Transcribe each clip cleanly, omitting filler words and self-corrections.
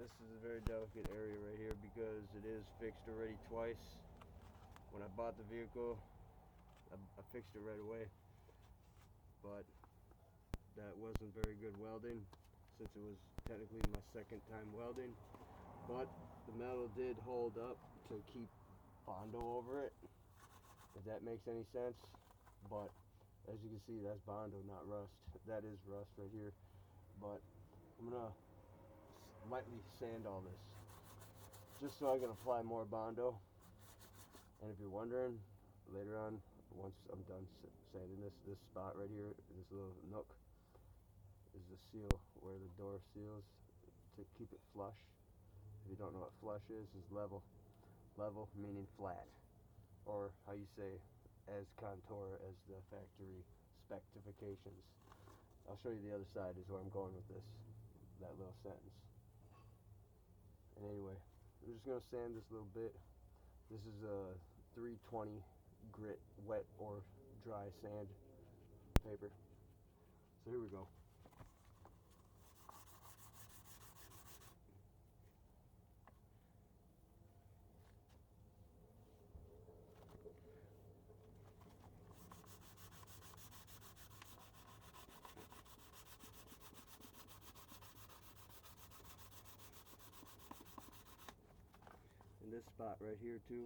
This is a very delicate area right here because it is fixed already twice. When I bought the vehicle, I fixed it right away, but that wasn't very good welding since it was technically my second time welding. But the metal did hold up to keep bondo over it, if that makes any sense. But as you can see, that's bondo, not rust. That is rust right here. But I'm gonna lightly sand all this just so I can apply more bondo. And if you're wondering, later on, once I'm done sanding this spot right here, this little nook, is the seal where the door seals to keep it flush. If you don't know what flush is level. Level meaning flat, or how you say as contour as the factory specifications. I'll show you the other side is where I'm going with this, that little sentence. And anyway, I'm just going to sand this little bit. This is a 320 grit wet or dry sand paper. So here we go. In this spot right here too,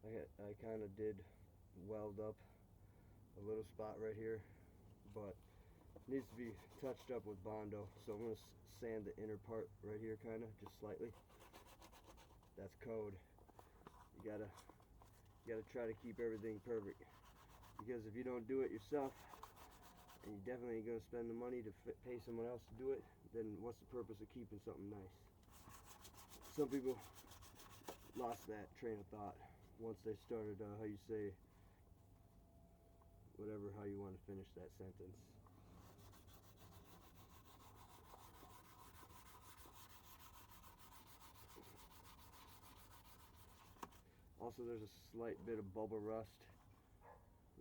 I kind of did weld up a little spot right here, but it needs to be touched up with bondo. So I'm going to sand the inner part right here kind of, just slightly. That's code. You gotta try to keep everything perfect, because if you don't do it yourself, and you definitely ain't going to spend the money to pay someone else to do it, then what's the purpose of keeping something nice? Some people lost that train of thought once they started, how you say, whatever, how you want to finish that sentence. Also, there's a slight bit of bubble rust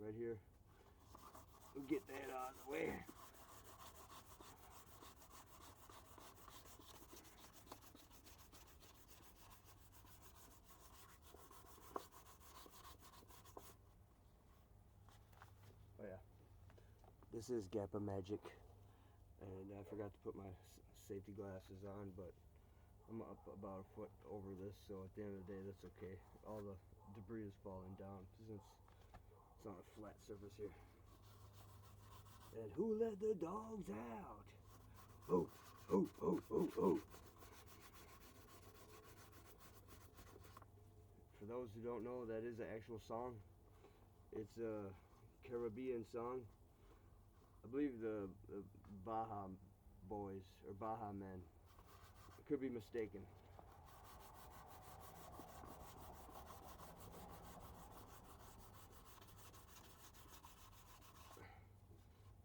right here. We'll get that out of the way. Oh yeah, this is GappaMagix, and I forgot to put my safety glasses on, but I'm up about a foot over this, so at the end of the day, that's okay. All the debris is falling down since it's on a flat surface here. And who let the dogs out? Oh, oh, oh, oh, oh. For those who don't know, that is an actual song. It's a Caribbean song. I believe the Baja boys or Baja men. I could be mistaken.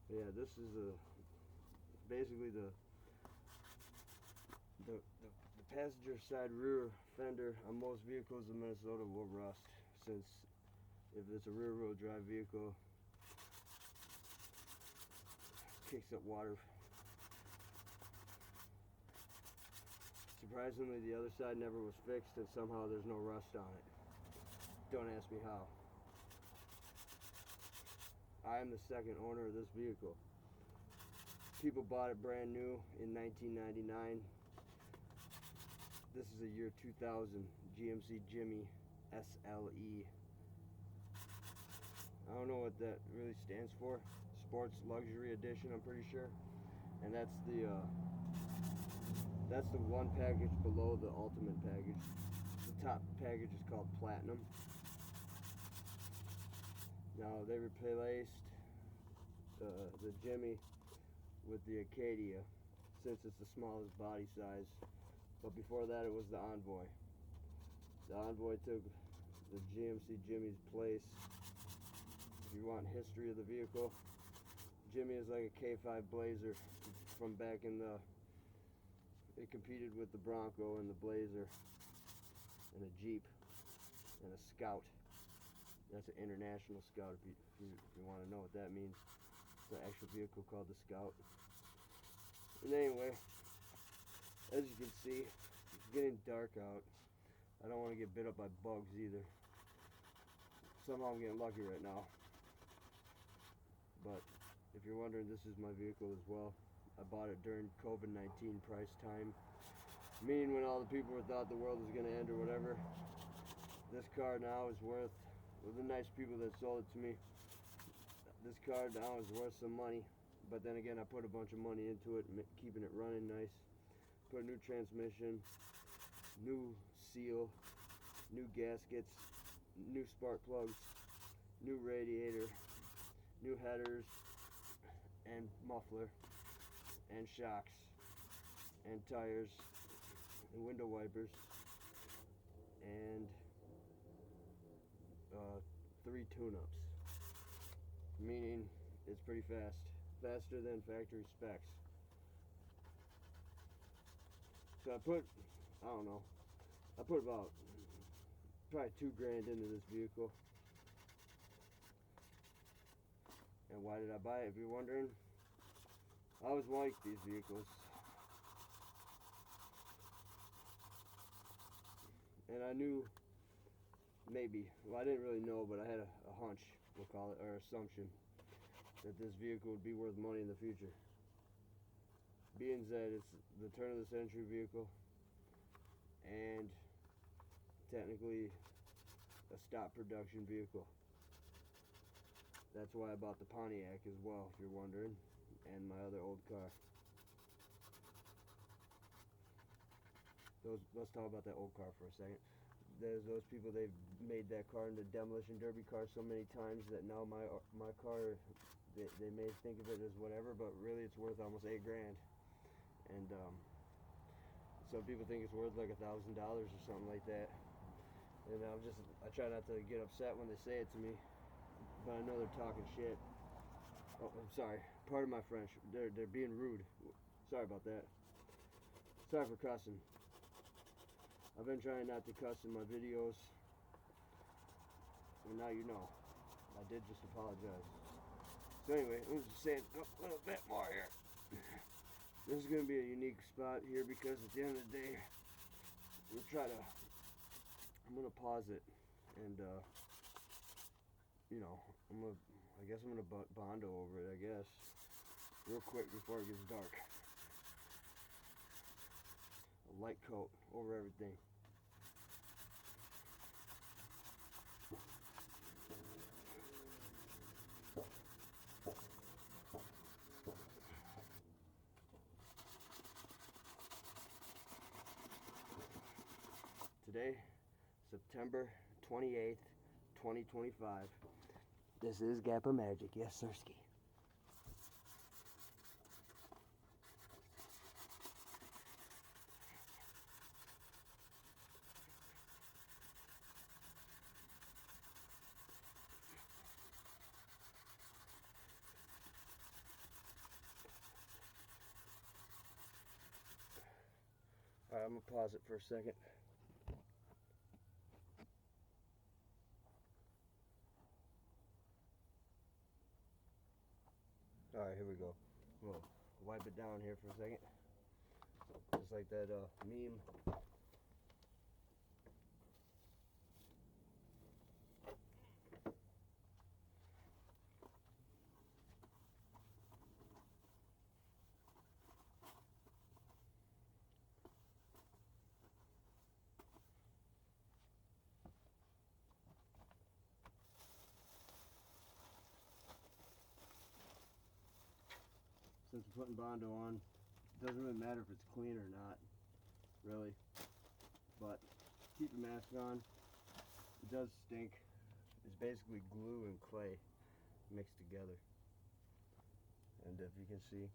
Yeah, this is basically the passenger side rear fender on most vehicles in Minnesota will rust, since if it's a rear wheel drive vehicle, it kicks up water. Surprisingly, the other side never was fixed, and somehow there's no rust on it. Don't ask me how. I am the second owner of this vehicle. People bought it brand new in 1999. This is a year 2000 GMC Jimmy SLE. I don't know what that really stands for. Sports Luxury Edition, I'm pretty sure. And that's the one package below the Ultimate package. The top package is called Platinum. Now they replaced the Jimmy with the Acadia, since it's the smallest body size. But before that, it was the Envoy. The Envoy took the GMC Jimmy's place. If you want history of the vehicle, Jimmy is like a K5 Blazer from back in the... It competed with the Bronco and the Blazer and a Jeep and a Scout. That's an international Scout, if you want to know what that means. It's an actual vehicle called the Scout. And anyway, as you can see, it's getting dark out. I don't want to get bit up by bugs either. Somehow I'm getting lucky right now. But if you're wondering, this is my vehicle as well. I bought it during COVID-19 price time, meaning when all the people thought the world was going to end or whatever. This car now is worth, with the nice people that sold it to me, this car now is worth some money. But then again, I put a bunch of money into it, keeping it running nice. Put a new transmission, new seal, new gaskets, new spark plugs, new radiator, new headers, and muffler, and shocks, and tires, and window wipers, and 3 tune-ups, meaning it's pretty fast, faster than factory specs. So I put about probably $2,000 into this vehicle. And why did I buy it, if you're wondering? I always liked these vehicles. And I knew, maybe, well, I didn't really know, but I had a hunch, we'll call it, or assumption, that this vehicle would be worth money in the future. Being that it's the turn of the century vehicle, and technically a stop production vehicle. That's why I bought the Pontiac as well, if you're wondering, and my other old car. Let's talk about that old car for a second. There's those people, they've made that car into demolition derby car so many times that now my car, they may think of it as whatever, but really it's worth almost $8,000. And some people think it's worth like $1,000 or something like that. And I try not to get upset when they say it to me, but I know they're talking shit. Oh, I'm sorry. Pardon my French. They're being rude. Sorry about that. Sorry for cussing. I've been trying not to cuss in my videos, and now you know. I did just apologize. So anyway, I'm just saying a little bit more here. This is going to be a unique spot here because at the end of the day, I'm going to pause it and, I guess I'm going to bondo over it, I guess, real quick before it gets dark. A light coat over everything. Today, September 28th, 2025. This is GappaMagix, yes sirski. Alright, I'm gonna pause it for a second. Alright, here we go. We'll wipe it down here for a second. Just like that meme. Since we're putting bondo on, it doesn't really matter if it's clean or not, really. But keep your mask on. It does stink. It's basically glue and clay mixed together. And if you can see,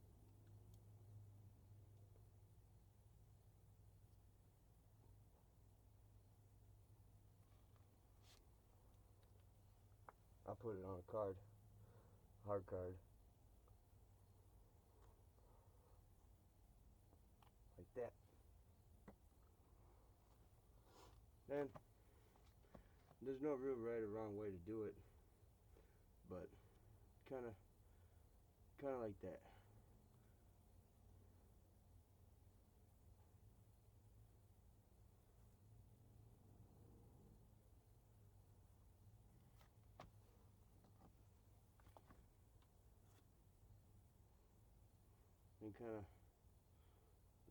I'll put it on a card, hard card. Like that. And there's no real right or wrong way to do it, but kind of like that. and kind of,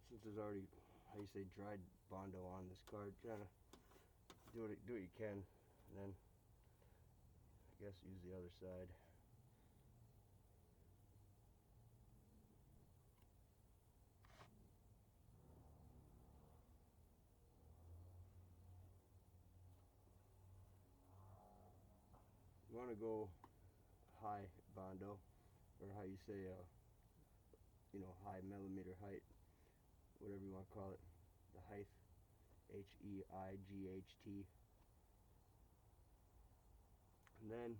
since there's already, how you say, dried bondo on this card, kind of do what you can, and then I guess use the other side. You want to go high bondo, or how you say, high millimeter height, whatever you want to call it, the height, Height. And then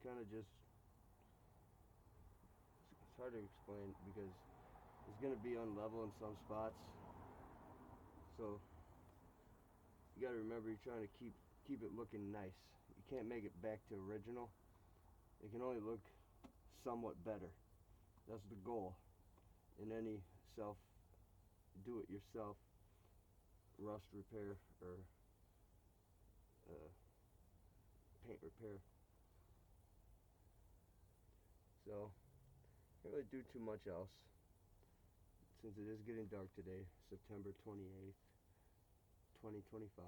kind of just, it's hard to explain because it's going to be unlevel in some spots, so you got to remember you're trying to keep it looking nice. You can't make it back to original. It can only look somewhat better. That's the goal in any do-it-yourself rust repair or paint repair. So can't really do too much else since it is getting dark today, September 28th, 2025.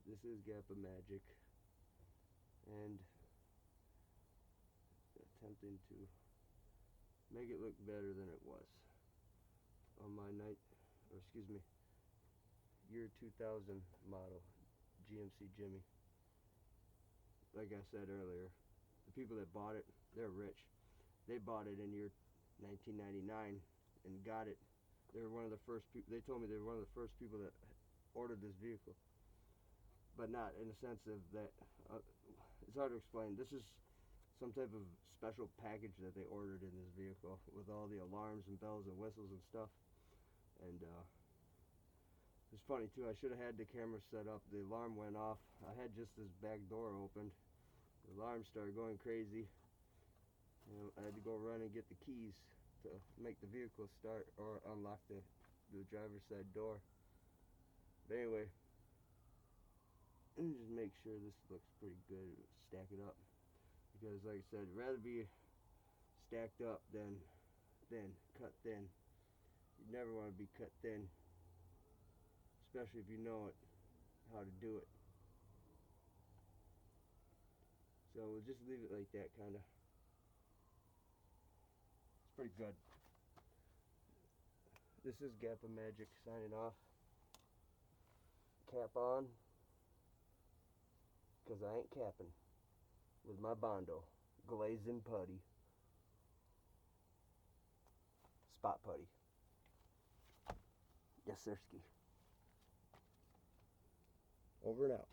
This is GappaMagix, and attempting to make it look better than it was on my year 2000 model GMC Jimmy. Like I said earlier, the people that bought it, they're rich. They bought it in year 1999 and got it. They were one of the first people. They told me they were one of the first people that ordered this vehicle, but not in the sense of that. It's hard to explain. This is some type of special package that they ordered in this vehicle with all the alarms and bells and whistles and stuff. And it's funny too, I should have had the camera set up. The alarm went off. I had just this back door opened. The alarm started going crazy. I had to go run and get the keys to make the vehicle start or unlock the driver's side door. But anyway, just make sure this looks pretty good. Stack it up. Because like I said, I'd rather be stacked up than thin, cut thin. You never want to be cut thin, especially if you know how to do it. So we'll just leave it like that, kind of. It's pretty good. This is GappaMagix signing off. Cap on, because I ain't capping with my bondo, glazing putty, spot putty. Yes, sirski. Over and out.